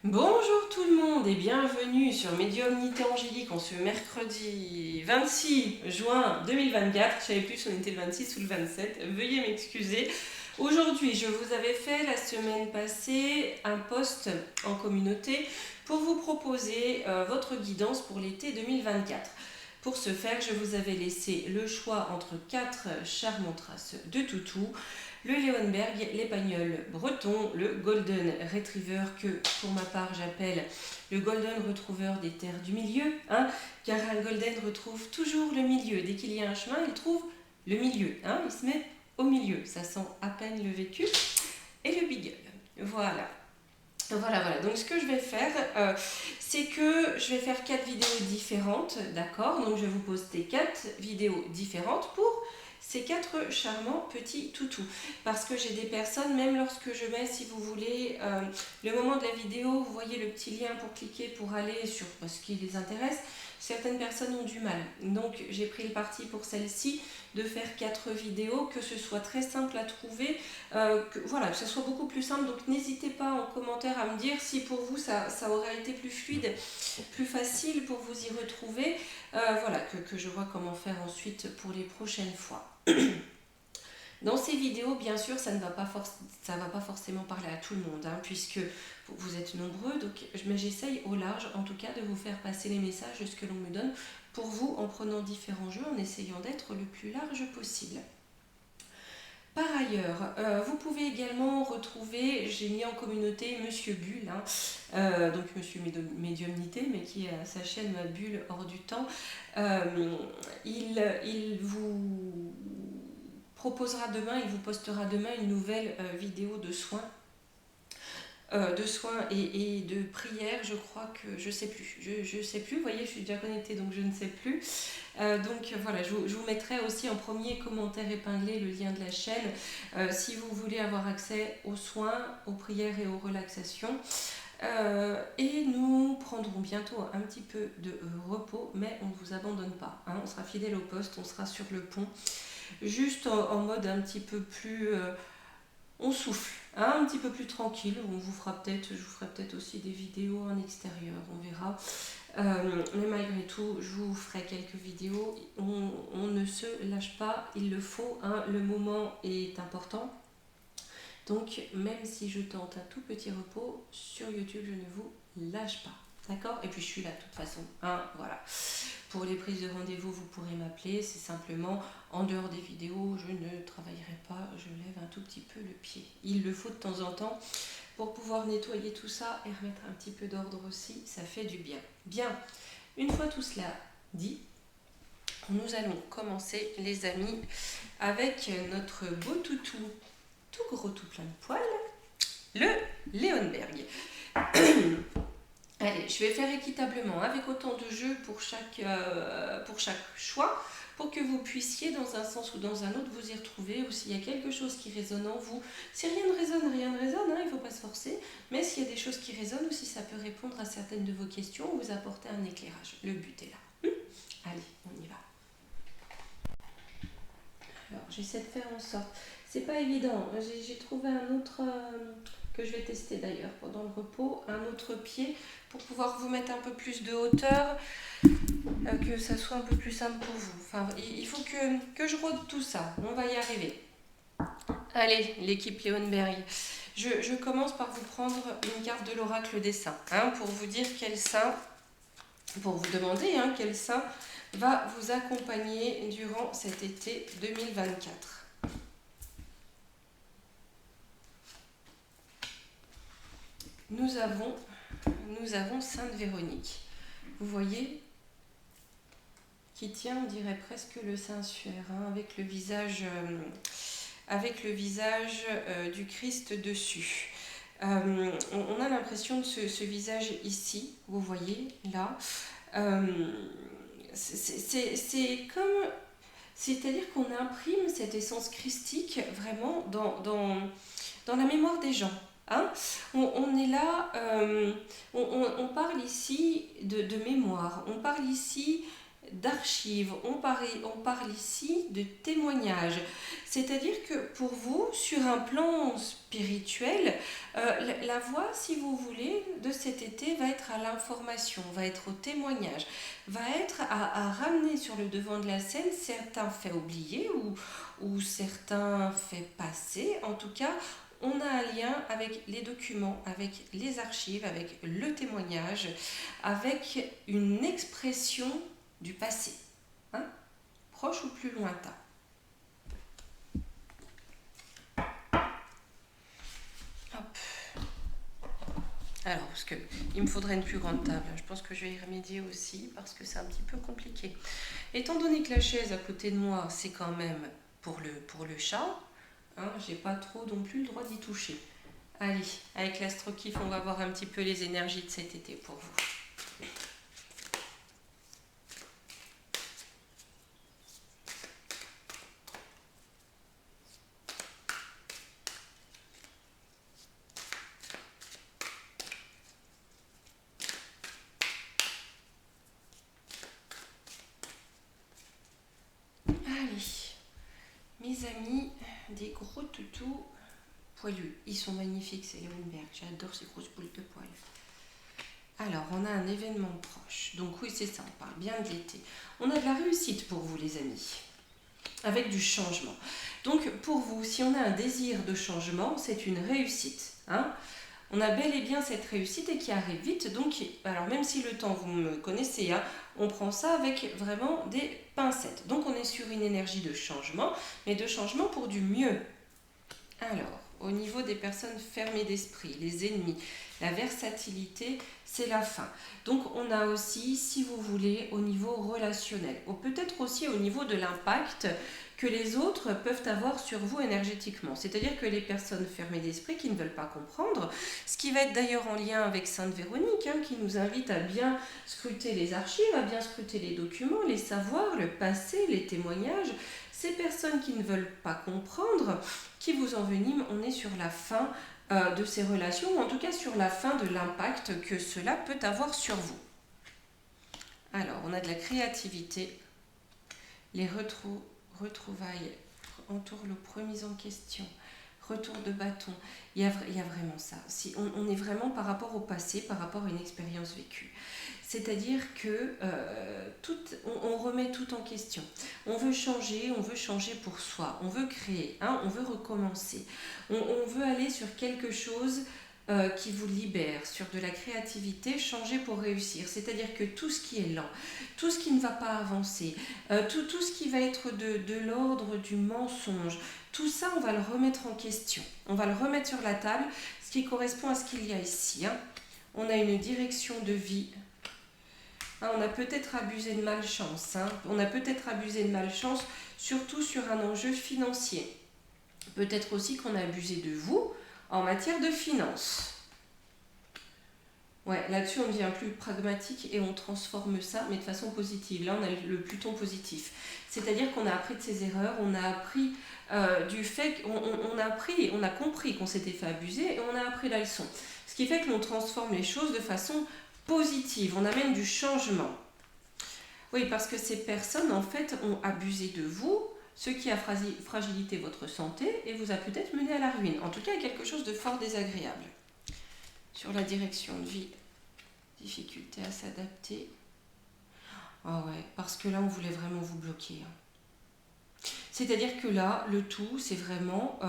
Bonjour tout le monde et bienvenue sur Médiumnité Angélique en ce mercredi 26 juin 2024. Je savais plus si on était le 26 ou le 27, veuillez m'excuser. Aujourd'hui, je vous avais fait la semaine passée un post en communauté pour vous proposer votre guidance pour l'été 2024. Pour ce faire, je vous avais laissé le choix entre 4 charmantes races de toutous: le Leonberg, l'Épagnol breton, le Golden Retriever, que pour ma part j'appelle le Golden Retriever des terres du milieu, car un Golden retrouve toujours le milieu. Dès qu'il y a un chemin, il trouve le milieu, il se met au milieu, ça sent à peine le vécu. Et le Beagle, voilà. Voilà. Donc ce que je vais faire, c'est que je vais faire 4 vidéos différentes, d'accord? Donc je vais vous poster 4 vidéos différentes pour ces 4 charmants petits toutous. Parce que j'ai des personnes, même lorsque je mets, si vous voulez, le moment de la vidéo, vous voyez le petit lien pour cliquer, pour aller sur ce qui les intéresse. Certaines personnes ont du mal. Donc j'ai pris le parti pour celle-ci de faire 4 vidéos, que ce soit très simple à trouver, que ce soit beaucoup plus simple. Donc n'hésitez pas en commentaire à me dire si pour vous ça aurait été plus fluide, plus facile pour vous y retrouver. Que je vois comment faire ensuite pour les prochaines fois. Dans ces vidéos, bien sûr, ça ne va pas, forcément parler à tout le monde, puisque vous êtes nombreux, mais j'essaye au large, en tout cas, de vous faire passer les messages de ce que l'on me donne pour vous, en prenant différents jeux, en essayant d'être le plus large possible. Par ailleurs, vous pouvez également retrouver, j'ai mis en communauté Monsieur Bulle, donc Monsieur Médiumnité, mais qui a sa chaîne Bulle hors du temps. Il vous proposera demain, il vous postera demain une nouvelle vidéo de soins. Et de prières, je crois que je sais plus, vous voyez, je suis déjà connectée donc je ne sais plus. Je vous mettrai aussi en premier commentaire épinglé le lien de la chaîne si vous voulez avoir accès aux soins, aux prières et aux relaxations. Et nous prendrons bientôt un petit peu de repos, mais on ne vous abandonne pas, on sera fidèle au poste, on sera sur le pont, juste en mode un petit peu plus... on souffle, un petit peu plus tranquille. Je vous ferai peut-être aussi des vidéos en extérieur, on verra. Mais malgré tout, je vous ferai quelques vidéos. On ne se lâche pas, il le faut, le moment est important. Donc même si je tente un tout petit repos, sur YouTube, je ne vous lâche pas. D'accord? Et puis je suis là de toute façon. Voilà. Pour les prises de rendez-vous, vous pourrez m'appeler. C'est simplement, en dehors des vidéos, je ne travaillerai pas. Je lève un tout petit peu le pied. Il le faut de temps en temps pour pouvoir nettoyer tout ça et remettre un petit peu d'ordre aussi. Ça fait du bien. Bien. Une fois tout cela dit, nous allons commencer, les amis, avec notre beau toutou, tout gros, tout plein de poils, le Leonberg. Allez, je vais faire équitablement, avec autant de jeux pour chaque choix, pour que vous puissiez, dans un sens ou dans un autre, vous y retrouver, ou s'il y a quelque chose qui résonne en vous. Si rien ne résonne, il ne faut pas se forcer, mais s'il y a des choses qui résonnent, ou si ça peut répondre à certaines de vos questions, ou vous apporter un éclairage. Le but est là. Allez, on y va. Alors, j'essaie de faire en sorte. C'est pas évident. J'ai trouvé un autre que je vais tester d'ailleurs pendant le repos, un autre pied pour pouvoir vous mettre un peu plus de hauteur, que ça soit un peu plus simple pour vous. Enfin, il faut que je rôde tout ça. On va y arriver. Allez, l'équipe Leonberg. Je commence par vous prendre une carte de l'oracle des saints, pour vous dire quel saint, pour vous demander quel saint va vous accompagner durant cet été 2024. Nous avons Sainte Véronique. Vous voyez, qui tient, on dirait presque le Saint-Suaire, avec le visage, du Christ dessus. On a l'impression de ce visage ici, vous voyez, là. C'est comme... C'est-à-dire qu'on imprime cette essence christique vraiment dans la mémoire des gens. On est là, on parle ici de mémoire, on parle ici d'archives, on parle ici de témoignages. C'est-à-dire que pour vous, sur un plan spirituel, la voie, si vous voulez, de cet été va être à l'information, va être au témoignage, va être à ramener sur le devant de la scène certains faits oubliés ou certains faits passés. En tout cas, on a un lien avec les documents, avec les archives, avec le témoignage, avec une expression du passé, hein, proche ou plus lointain. Hop. Alors, parce que il me faudrait une plus grande table. Je pense que je vais y remédier aussi parce que c'est un petit peu compliqué. Étant donné que la chaise à côté de moi, c'est quand même pour le chat, hein, j'ai pas trop non plus le droit d'y toucher. Allez, avec l'Astro-Kiff, on va voir un petit peu les énergies de cet été pour vous. Allez, mes amis, des gros toutous poilus. Ils sont magnifiques, ces Leonberg. J'adore ces grosses boules de poils. Alors, on a un événement proche. Donc oui, c'est ça, on parle bien de l'été. On a de la réussite pour vous, les amis, avec du changement. Donc, pour vous, si on a un désir de changement, c'est une réussite. Hein, on a bel et bien cette réussite et qui arrive vite. Donc, alors même si le temps, vous me connaissez, hein, on prend ça avec vraiment des pincettes. Donc, on est sur une énergie de changement, mais de changement pour du mieux. Alors, au niveau des personnes fermées d'esprit, les ennemis, la versatilité, c'est la fin. Donc, on a aussi, si vous voulez, au niveau relationnel, ou peut-être aussi au niveau de l'impact que les autres peuvent avoir sur vous énergétiquement. C'est-à-dire que les personnes fermées d'esprit qui ne veulent pas comprendre, ce qui va être d'ailleurs en lien avec Sainte Véronique, hein, qui nous invite à bien scruter les archives, à bien scruter les documents, les savoirs, le passé, les témoignages. Ces personnes qui ne veulent pas comprendre, qui vous enveniment, on est sur la fin de ces relations, ou en tout cas sur la fin de l'impact que cela peut avoir sur vous. Alors, on a de la créativité, les retrouvailles entourent le remise en question, retour de bâton, il y a vraiment ça. Si on est vraiment par rapport au passé, par rapport à une expérience vécue. C'est-à-dire que on remet tout en question. On veut changer pour soi, on veut créer, hein, on veut recommencer. On veut aller sur quelque chose qui vous libère, sur de la créativité, changer pour réussir. C'est-à-dire que tout ce qui est lent, tout ce qui ne va pas avancer, tout ce qui va être de l'ordre du mensonge, tout ça, on va le remettre en question. On va le remettre sur la table, ce qui correspond à ce qu'il y a ici. Hein. On a une direction de vie. Hein, on a peut-être abusé de malchance. Hein. On a peut-être abusé de malchance, surtout sur un enjeu financier. Peut-être aussi qu'on a abusé de vous en matière de finances. Ouais, là-dessus, on devient plus pragmatique et on transforme ça, mais de façon positive. Là, on a le Pluton positif. C'est-à-dire qu'on a appris de ses erreurs, on a appris du fait qu'on a compris qu'on s'était fait abuser et on a appris la leçon. Ce qui fait que l'on transforme les choses de façon positive, on amène du changement. Oui, parce que ces personnes, en fait, ont abusé de vous, ce qui a fragilité votre santé et vous a peut-être mené à la ruine. En tout cas, quelque chose de fort désagréable. Sur la direction de vie, difficulté à s'adapter. Ah ouais, parce que là, on voulait vraiment vous bloquer. C'est-à-dire que là, le tout, c'est vraiment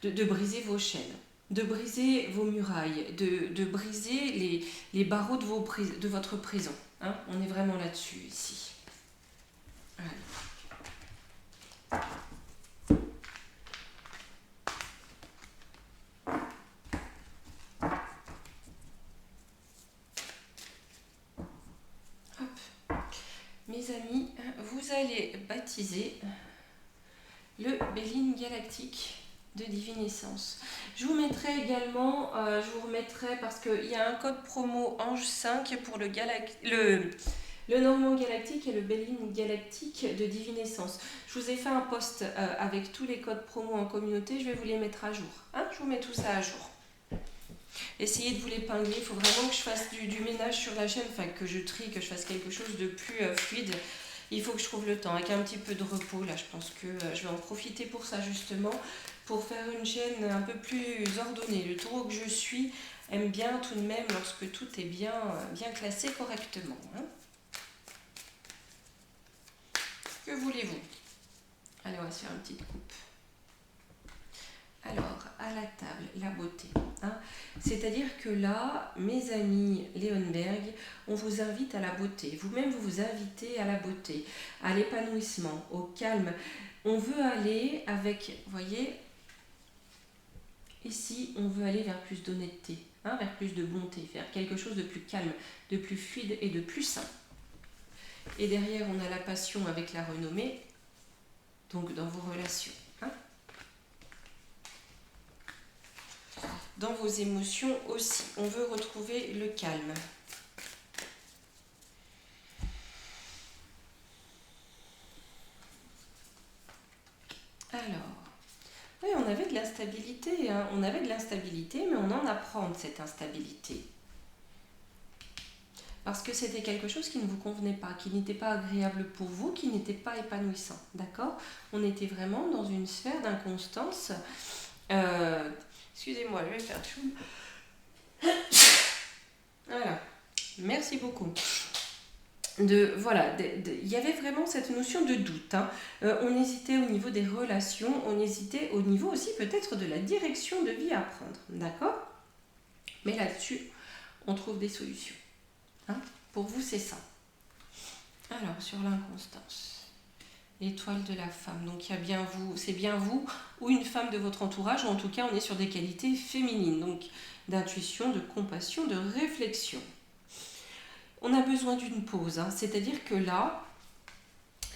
de briser vos chaînes, de briser vos murailles, de briser les barreaux de votre prison. Hein, on est vraiment là-dessus, ici. Allez. Mes amis, vous allez baptiser le Béline galactique de divinescence. Je vous mettrai également, parce qu'il y a un code promo Ange 5 pour le Normand galactique et le Béline galactique de divinescence. Je vous ai fait un post avec tous les codes promo en communauté, je vais vous les mettre à jour. Hein, je vous mets tout ça à jour. Essayez de vous l'épingler. Il faut vraiment que je fasse du ménage sur la chaîne, enfin que je trie, que je fasse quelque chose de plus fluide. Il faut que je trouve le temps, avec un petit peu de repos. Là, je pense que je vais en profiter pour ça, justement, pour faire une chaîne un peu plus ordonnée. Le taureau que je suis aime bien tout de même lorsque tout est bien classé correctement. Hein. Que voulez-vous? Allez, on va se faire une petite coupe. Alors, à la table, la beauté. Hein. C'est-à-dire que là, mes amis Leonberg, on vous invite à la beauté. Vous-même, vous vous invitez à la beauté, à l'épanouissement, au calme. On veut aller avec, vous voyez, ici, on veut aller vers plus d'honnêteté, hein, vers plus de bonté, faire quelque chose de plus calme, de plus fluide et de plus sain. Et derrière, on a la passion avec la renommée, donc dans vos relations. Hein. Dans vos émotions aussi, on veut retrouver le calme. Alors, oui, on avait de l'instabilité, hein. On avait de l'instabilité, mais on en apprend de cette instabilité. Parce que c'était quelque chose qui ne vous convenait pas, qui n'était pas agréable pour vous, qui n'était pas épanouissant, d'accord? On était vraiment dans une sphère d'inconstance. Excusez-moi, je vais faire chou. Voilà, merci beaucoup. Voilà, il y avait vraiment cette notion de doute. Hein. On hésitait au niveau des relations, on hésitait au niveau aussi peut-être de la direction de vie à prendre, d'accord? Mais là-dessus, on trouve des solutions. Hein. Pour vous, c'est ça. Alors, sur l'inconstance, l'étoile de la femme. Donc, il y a bien vous, c'est bien vous ou une femme de votre entourage, ou en tout cas, on est sur des qualités féminines, donc d'intuition, de compassion, de réflexion. On a besoin d'une pause, hein. C'est-à-dire que là,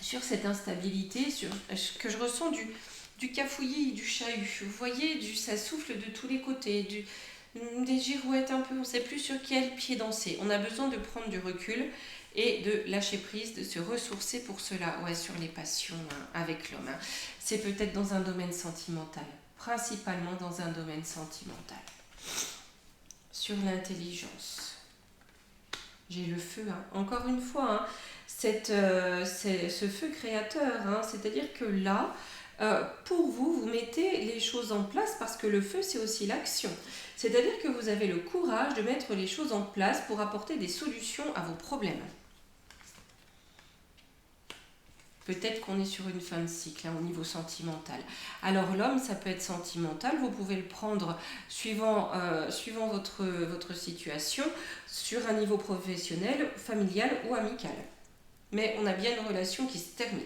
sur cette instabilité, sur que je ressens du cafouillis, du chahut, vous voyez, ça souffle de tous les côtés, des girouettes un peu, on ne sait plus sur quel pied danser. On a besoin de prendre du recul et de lâcher prise, de se ressourcer pour cela. Ouais, sur les passions, hein, avec l'homme. Hein. C'est peut-être dans un domaine sentimental, principalement dans un domaine sentimental. Sur l'intelligence. J'ai le feu, hein. Encore une fois, hein, ce feu créateur, hein, c'est-à-dire que là, pour vous, vous mettez les choses en place parce que le feu, c'est aussi l'action. C'est-à-dire que vous avez le courage de mettre les choses en place pour apporter des solutions à vos problèmes. Peut-être qu'on est sur une fin de cycle, hein, au niveau sentimental. Alors l'homme, ça peut être sentimental, vous pouvez le prendre suivant votre situation, sur un niveau professionnel, familial ou amical. Mais on a bien une relation qui se termine.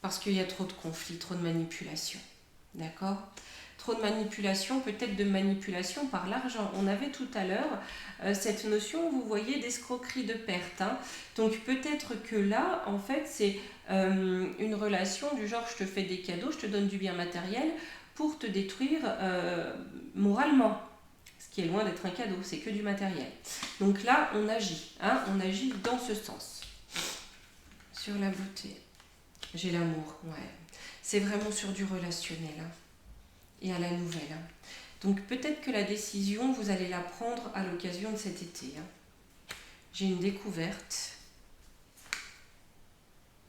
Parce qu'il y a trop de conflits, trop de manipulation. D'accord ? Trop de manipulation, peut-être de manipulation par l'argent. On avait tout à l'heure cette notion, vous voyez, d'escroquerie de perte. Hein. Donc peut-être que là, en fait, c'est une relation du genre, je te fais des cadeaux, je te donne du bien matériel pour te détruire moralement. Ce qui est loin d'être un cadeau, c'est que du matériel. Donc là, on agit. Hein, on agit dans ce sens. Sur la beauté. J'ai l'amour, ouais. C'est vraiment sur du relationnel. Hein. Et à la nouvelle. Donc peut-être que la décision, vous allez la prendre à l'occasion de cet été. J'ai une découverte.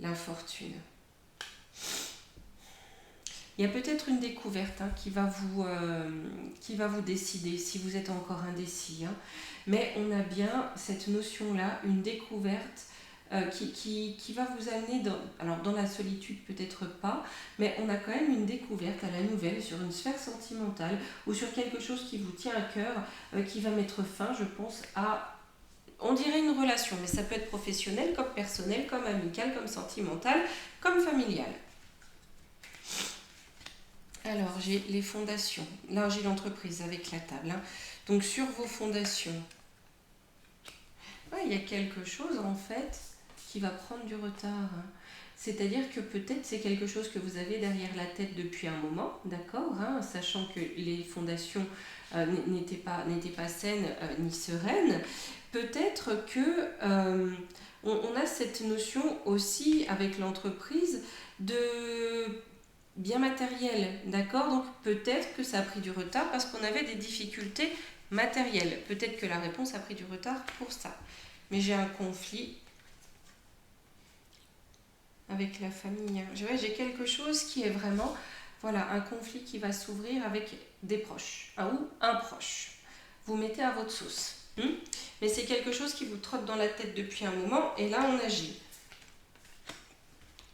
L'infortune. Il y a peut-être une découverte qui va vous décider si vous êtes encore indécis. Hein. Mais on a bien cette notion-là, une découverte qui va vous amener dans la solitude peut-être pas, mais on a quand même une découverte à la nouvelle sur une sphère sentimentale ou sur quelque chose qui vous tient à cœur, qui va mettre fin, je pense, à, on dirait une relation, mais ça peut être professionnel, comme personnel, comme amical, comme sentimental, comme familial. Alors, j'ai les fondations. Là, j'ai l'entreprise avec la table. Hein. Donc, sur vos fondations, il y a quelque chose, en fait, qui va prendre du retard. Hein. C'est-à-dire que peut-être c'est quelque chose que vous avez derrière la tête depuis un moment, d'accord, hein, sachant que les fondations n'étaient pas saines ni sereines. Peut-être que on a cette notion aussi avec l'entreprise de bien matériel, d'accord? Donc peut-être que ça a pris du retard parce qu'on avait des difficultés matérielles. Peut-être que la réponse a pris du retard pour ça. Mais j'ai un conflit avec la famille. J'ai quelque chose qui est vraiment, voilà, un conflit qui va s'ouvrir avec des proches, ou un proche. Vous mettez à votre sauce. Mais c'est quelque chose qui vous trotte dans la tête depuis un moment et là on agit.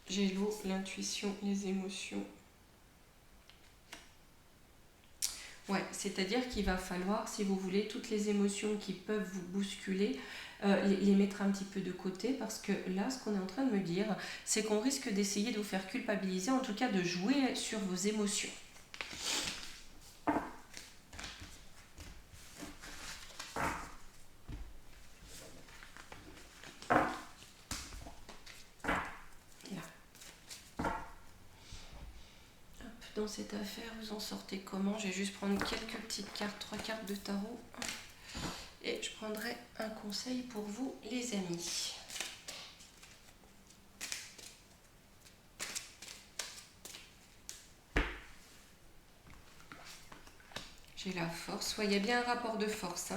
J'ai l'eau, l'intuition, les émotions. Ouais, c'est-à-dire qu'il va falloir, si vous voulez, toutes les émotions qui peuvent vous bousculer, les mettre un petit peu de côté parce que là, ce qu'on est en train de me dire, c'est qu'on risque d'essayer de vous faire culpabiliser, en tout cas de jouer sur vos émotions. Dans cette affaire, vous en sortez comment? Je vais juste prendre quelques petites cartes, 3 cartes de tarot. Et je prendrai un conseil pour vous, les amis. J'ai la force. Ouais, il y a bien un rapport de force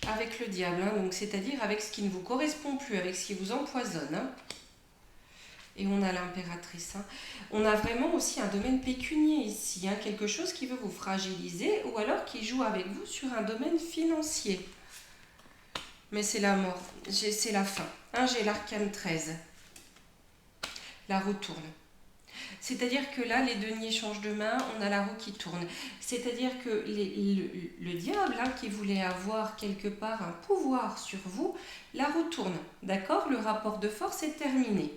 avec le diable. Donc c'est-à-dire avec ce qui ne vous correspond plus, avec ce qui vous empoisonne. Et on a l'impératrice. On a vraiment aussi un domaine pécunier ici, quelque chose qui veut vous fragiliser ou alors qui joue avec vous sur un domaine financier. Mais c'est la mort, c'est la fin. J'ai l'arcane 13. La roue tourne. C'est-à-dire que là, les deniers changent de main, on a la roue qui tourne. C'est-à-dire que le diable qui voulait avoir quelque part un pouvoir sur vous, la roue tourne. D'accord? Le rapport de force est terminé.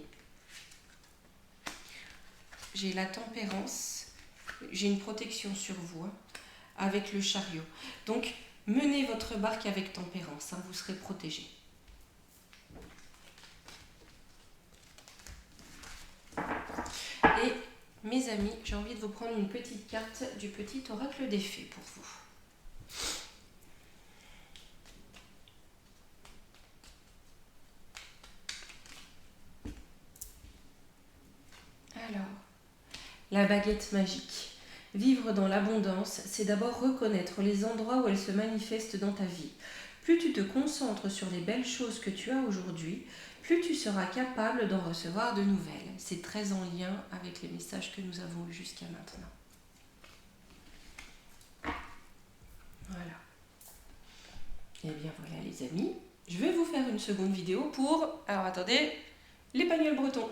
J'ai la tempérance, j'ai une protection sur vous avec le chariot. Donc, menez votre barque avec tempérance, vous serez protégé. Et mes amis, j'ai envie de vous prendre une petite carte du petit oracle des fées pour vous. Alors, la baguette magique. Vivre dans l'abondance, c'est d'abord reconnaître les endroits où elle se manifeste dans ta vie. Plus tu te concentres sur les belles choses que tu as aujourd'hui, plus tu seras capable d'en recevoir de nouvelles. C'est très en lien avec les messages que nous avons eus jusqu'à maintenant. Voilà. Et bien voilà les amis, je vais vous faire une seconde vidéo pour, alors attendez, les pagnols bretons.